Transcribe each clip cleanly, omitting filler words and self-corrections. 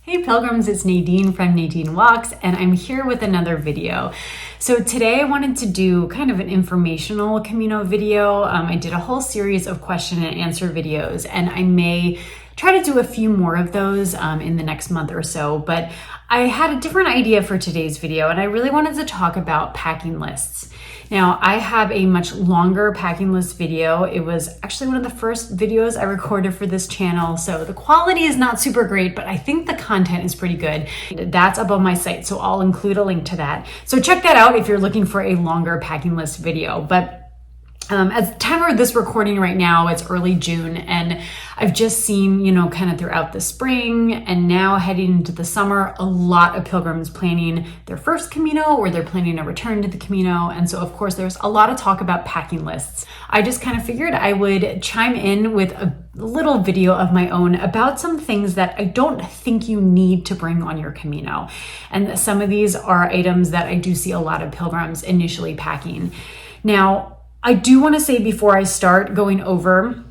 Hey Pilgrims, it's Nadine from Nadine Walks, and I'm here with another video. So today I wanted to do kind of an informational Camino video. I did a whole series of question and answer videos, and I may try to do a few more of those in the next month or so, but I had a different idea for today's video, and I really wanted to talk about packing lists. Now, I have a much longer packing list video. It was actually one of the first videos I recorded for this channel, so the quality is not super great, but I think the content is pretty good. That's up on my site, so I'll include a link to that. So check that out if you're looking for a longer packing list video. But at the time of this recording right now, it's early June, and I've just seen, kind of throughout the spring and now heading into the summer, a lot of pilgrims planning their first Camino or they're planning a return to the Camino. And so, of course, there's a lot of talk about packing lists. I just kind of figured I would chime in with a little video of my own about some things that I don't think you need to bring on your Camino. And some of these are items that I do see a lot of pilgrims initially packing. Now, I do want to say before I start going over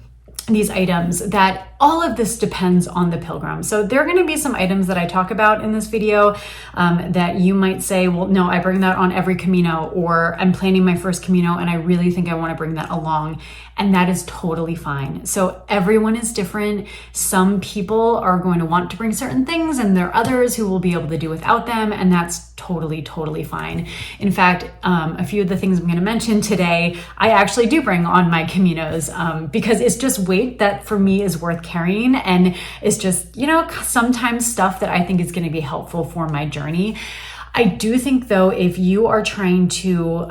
these items that all of this depends on the pilgrim. So there are going to be some items that I talk about in this video that you might say, well, no, I bring that on every Camino, or I'm planning my first Camino and I really think I want to bring that along. And that is totally fine. So everyone is different. Some people are going to want to bring certain things and there are others who will be able to do without them. And that's totally fine. In fact, a few of the things I'm going to mention today, I actually do bring on my Caminos because it's just weight that for me is worth carrying, and it's just, sometimes stuff that I think is going to be helpful for my journey. I do think though, if you are trying to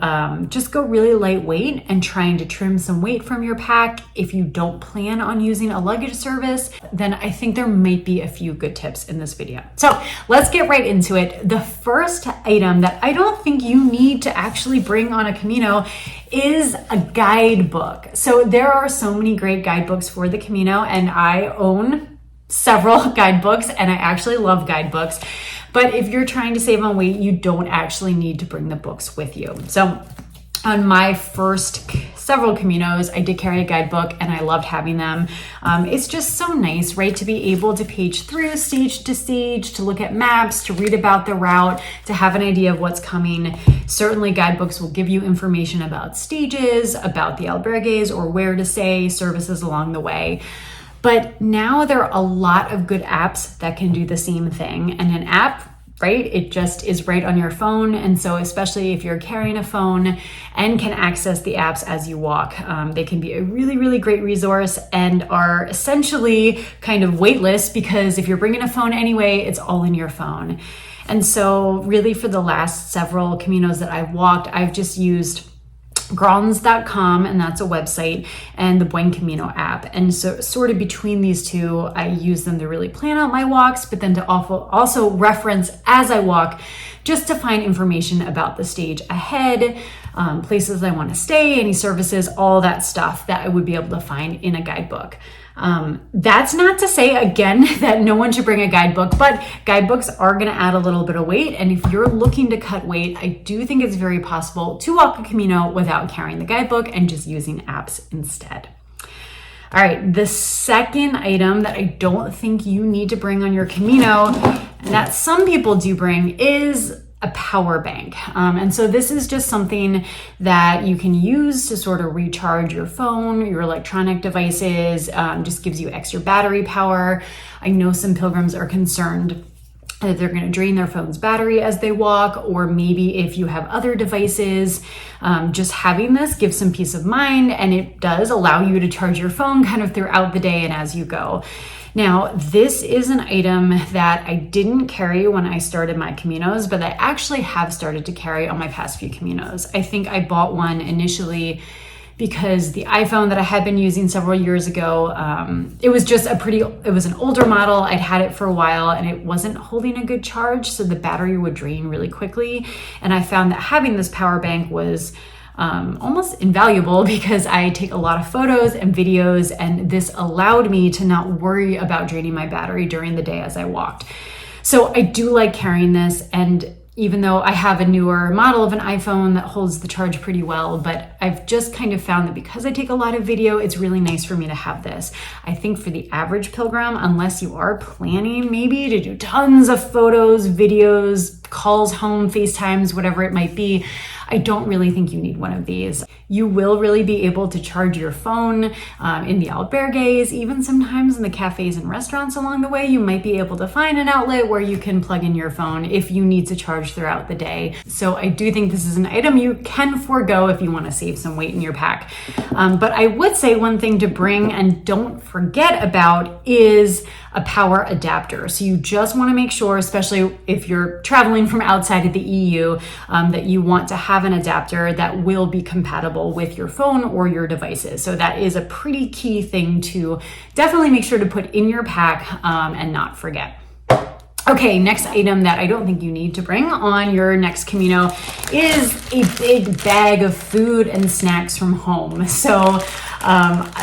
just go really lightweight and trying to trim some weight from your pack, if you don't plan on using a luggage service, then I think there might be a few good tips in this video. So let's get right into it. The first item that I don't think you need to actually bring on a Camino is a guidebook. So there are so many great guidebooks for the Camino, and I own several guidebooks and I actually love guidebooks. But if you're trying to save on weight, you don't actually need to bring the books with you. So on my first several Caminos, I did carry a guidebook and I loved having them. It's just so nice, right? To be able to page through stage to stage, to look at maps, to read about the route, to have an idea of what's coming. Certainly guidebooks will give you information about stages, about the albergues or where to stay, services along the way. But now there are a lot of good apps that can do the same thing. And an app, right, it just is right on your phone. And so especially if you're carrying a phone and can access the apps as you walk, they can be a really great resource and are essentially kind of weightless, because if you're bringing a phone anyway, it's all in your phone. And so really for the last several Caminos that I've walked, I've just used grons.com, and that's a website, and the Buen Camino app. And so sort of between these two, I use them to really plan out my walks, but then to also reference as I walk, just to find information about the stage ahead, places I want to stay, any services, all that stuff that I would be able to find in a guidebook. That's not to say, again, that no one should bring a guidebook, but guidebooks are going to add a little bit of weight. And if you're looking to cut weight, I do think it's very possible to walk a Camino without carrying the guidebook and just using apps instead. All right, the second item that I don't think you need to bring on your Camino, and that some people do bring, is a power bank. And so this is just something that you can use to sort of recharge your phone, your electronic devices, just gives you extra battery power. I know some pilgrims are concerned that they're going to drain their phone's battery as they walk, or maybe if you have other devices, just having this gives some peace of mind, and it does allow you to charge your phone kind of throughout the day and as you go. Now, this is an item that I didn't carry when I started my Caminos, but I actually have started to carry on my past few Caminos. I think I bought one initially because the iPhone that I had been using several years ago, it was an older model. I'd had it for a while and it wasn't holding a good charge, so the battery would drain really quickly. And I found that having this power bank was almost invaluable, because I take a lot of photos and videos, and this allowed me to not worry about draining my battery during the day as I walked. So I do like carrying this, and even though I have a newer model of an iPhone that holds the charge pretty well, but I've just kind of found that because I take a lot of video, it's really nice for me to have this. I think for the average pilgrim, unless you are planning maybe to do tons of photos, videos, calls home, FaceTimes, whatever it might be, I don't really think you need one of these. You will really be able to charge your phone in the albergues, even sometimes in the cafes and restaurants along the way. You might be able to find an outlet where you can plug in your phone if you need to charge throughout the day. So I do think this is an item you can forego if you want to save some weight in your pack. But I would say one thing to bring and don't forget about is a power adapter. So you just want to make sure, especially if you're traveling from outside of the EU, that you want to have an adapter that will be compatible with your phone or your devices. So that is a pretty key thing to definitely make sure to put in your pack and not forget. Okay, next item that I don't think you need to bring on your next Camino is a big bag of food and snacks from home. So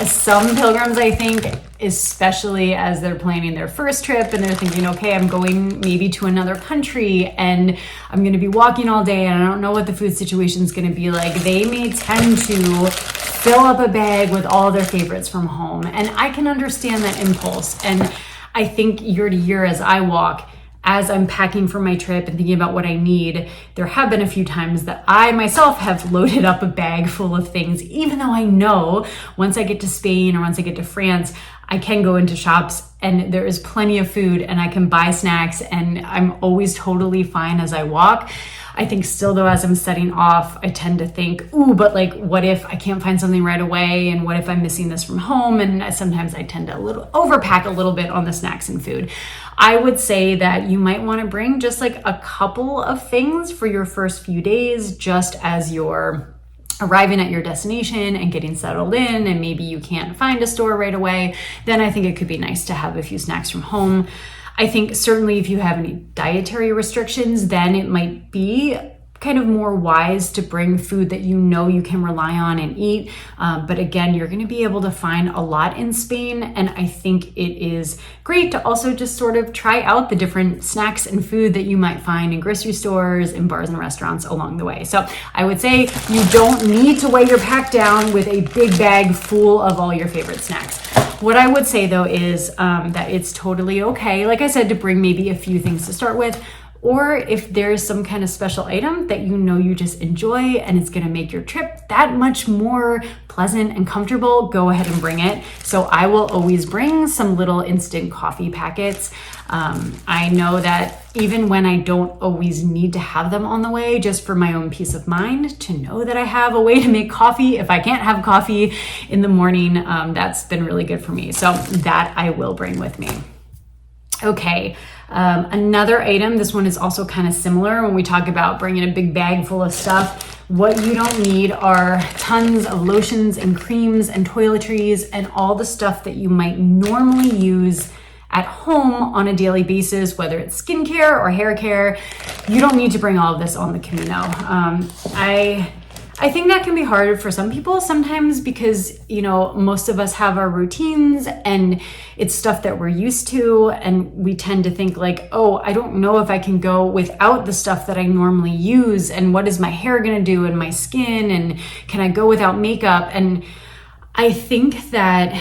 some pilgrims, I think, especially as they're planning their first trip and they're thinking, okay, I'm going maybe to another country and I'm going to be walking all day and I don't know what the food situation is going to be like, they may tend to fill up a bag with all their favorites from home. And I can understand that impulse. And I think year to year as I walk, as I'm packing for my trip and thinking about what I need, there have been a few times that I myself have loaded up a bag full of things, even though I know once I get to Spain or once I get to France, I can go into shops and there is plenty of food and I can buy snacks and I'm always totally fine as I walk. I think still though, as I'm setting off, I tend to think, ooh, but like, what if I can't find something right away? And what if I'm missing this from home? And sometimes I tend to overpack a little bit on the snacks and food. I would say that you might want to bring just like a couple of things for your first few days, just as you're arriving at your destination and getting settled in, and maybe you can't find a store right away. Then I think it could be nice to have a few snacks from home. I think certainly if you have any dietary restrictions, then it might be kind of more wise to bring food that you know you can rely on and eat. But again, you're going to be able to find a lot in Spain. And I think it is great to also just sort of try out the different snacks and food that you might find in grocery stores, in bars and restaurants along the way. So I would say you don't need to weigh your pack down with a big bag full of all your favorite snacks. What I would say though is that it's totally okay, like I said, to bring maybe a few things to start with. Or if there's some kind of special item that you know you just enjoy and it's gonna make your trip that much more pleasant and comfortable, go ahead and bring it. So I will always bring some little instant coffee packets. I know that even when I don't always need to have them on the way, just for my own peace of mind, to know that I have a way to make coffee if I can't have coffee in the morning, that's been really good for me. So that I will bring with me. Okay, another item, this one is also kind of similar when we talk about bringing a big bag full of stuff. What you don't need are tons of lotions and creams and toiletries and all the stuff that you might normally use at home on a daily basis, whether it's skincare or hair care. You don't need to bring all of this on the Camino. I think that can be hard for some people sometimes because, you know, most of us have our routines and it's stuff that we're used to. And we tend to think like, oh, I don't know if I can go without the stuff that I normally use. And what is my hair going to do and my skin? And can I go without makeup? And I think that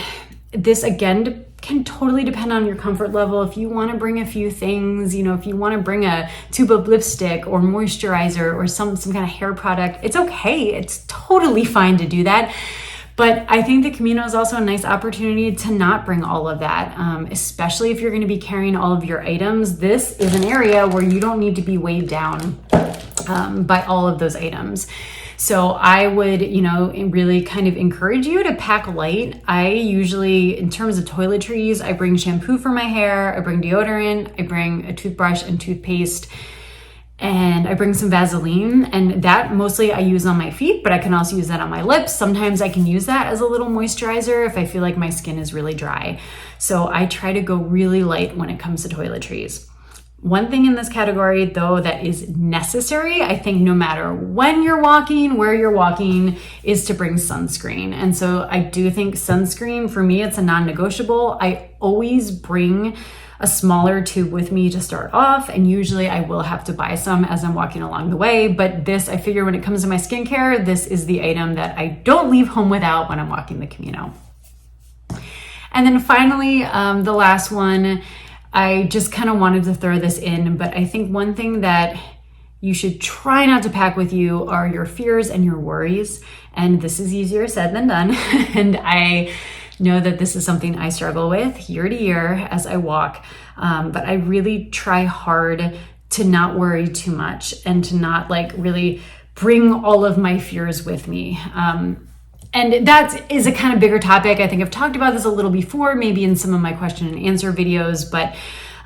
this, again, can totally depend on your comfort level. If you want to bring a few things, you know, if you want to bring a tube of lipstick or moisturizer or some kind of hair product, it's okay. It's totally fine to do that. But I think the Camino is also a nice opportunity to not bring all of that, especially if you're going to be carrying all of your items. This is an area where you don't need to be weighed down by all of those items. So I would, you know, really kind of encourage you to pack light. I usually, in terms of toiletries, I bring shampoo for my hair, I bring deodorant, I bring a toothbrush and toothpaste, and I bring some Vaseline, and that mostly I use on my feet, but I can also use that on my lips. Sometimes I can use that as a little moisturizer if I feel like my skin is really dry. So I try to go really light when it comes to toiletries. One thing in this category, though, that is necessary, I think no matter when you're walking, where you're walking, is to bring sunscreen. And so I do think sunscreen, for me, it's a non-negotiable. I always bring a smaller tube with me to start off, and usually I will have to buy some as I'm walking along the way, but this, I figure when it comes to my skincare, this is the item that I don't leave home without when I'm walking the Camino. And then finally, the last one, I just kind of wanted to throw this in, but I think one thing that you should try not to pack with you are your fears and your worries. And this is easier said than done. And I know that this is something I struggle with year to year as I walk. But I really try hard to not worry too much and to not like really bring all of my fears with me. And that is a kind of bigger topic. I think I've talked about this a little before, maybe in some of my question and answer videos, but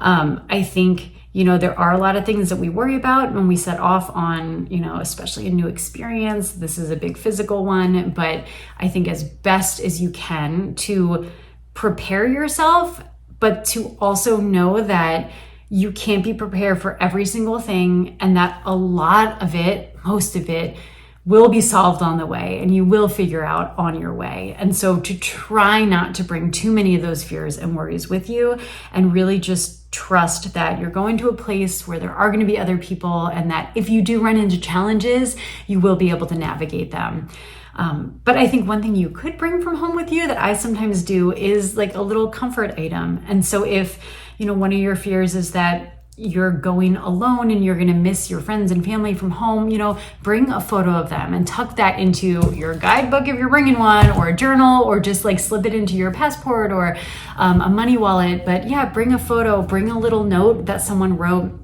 I think, there are a lot of things that we worry about when we set off on, especially a new experience. This is a big physical one, but I think as best as you can to prepare yourself, but to also know that you can't be prepared for every single thing, and that a lot of it, most of it, will be solved on the way and you will figure out on your way. And so to try not to bring too many of those fears and worries with you, and really just trust that you're going to a place where there are going to be other people, and that if you do run into challenges, you will be able to navigate them. But I think one thing you could bring from home with you that I sometimes do is like a little comfort item. And so if, one of your fears is that you're going alone and you're going to miss your friends and family from home, bring a photo of them and tuck that into your guidebook if you're bringing one, or a journal, or just like slip it into your passport or a money wallet. But yeah, bring a photo, bring a little note that someone wrote.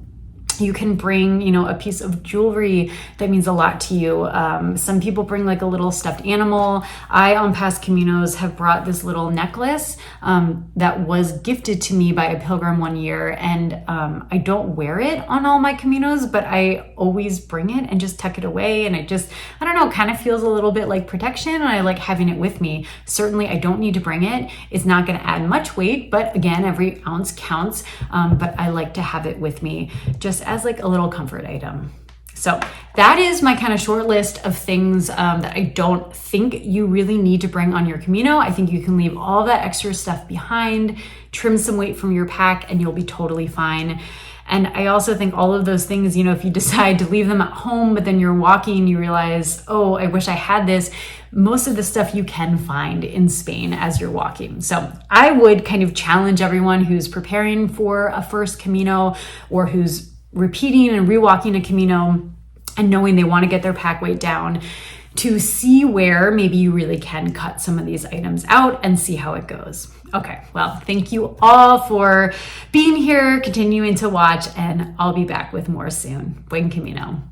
You can bring, a piece of jewelry that means a lot to you. Some people bring like a little stuffed animal. I, on past Caminos, have brought this little necklace that was gifted to me by a pilgrim one year. And I don't wear it on all my Caminos, but I always bring it and just tuck it away. And it just, I don't know, kind of feels a little bit like protection. And I like having it with me. Certainly, I don't need to bring it. It's not going to add much weight, but again, every ounce counts. But I like to have it with me just as like a little comfort item. So that is my kind of short list of things that I don't think you really need to bring on your Camino. I think you can leave all that extra stuff behind, trim some weight from your pack, and you'll be totally fine. And I also think all of those things, if you decide to leave them at home, but then you're walking, you realize, oh, I wish I had this. Most of the stuff you can find in Spain as you're walking. So I would kind of challenge everyone who's preparing for a first Camino, or who's repeating and rewalking a Camino and knowing they want to get their pack weight down, to see where maybe you really can cut some of these items out and see how it goes. Okay, well, thank you all for being here, continuing to watch, and I'll be back with more soon. Buen Camino.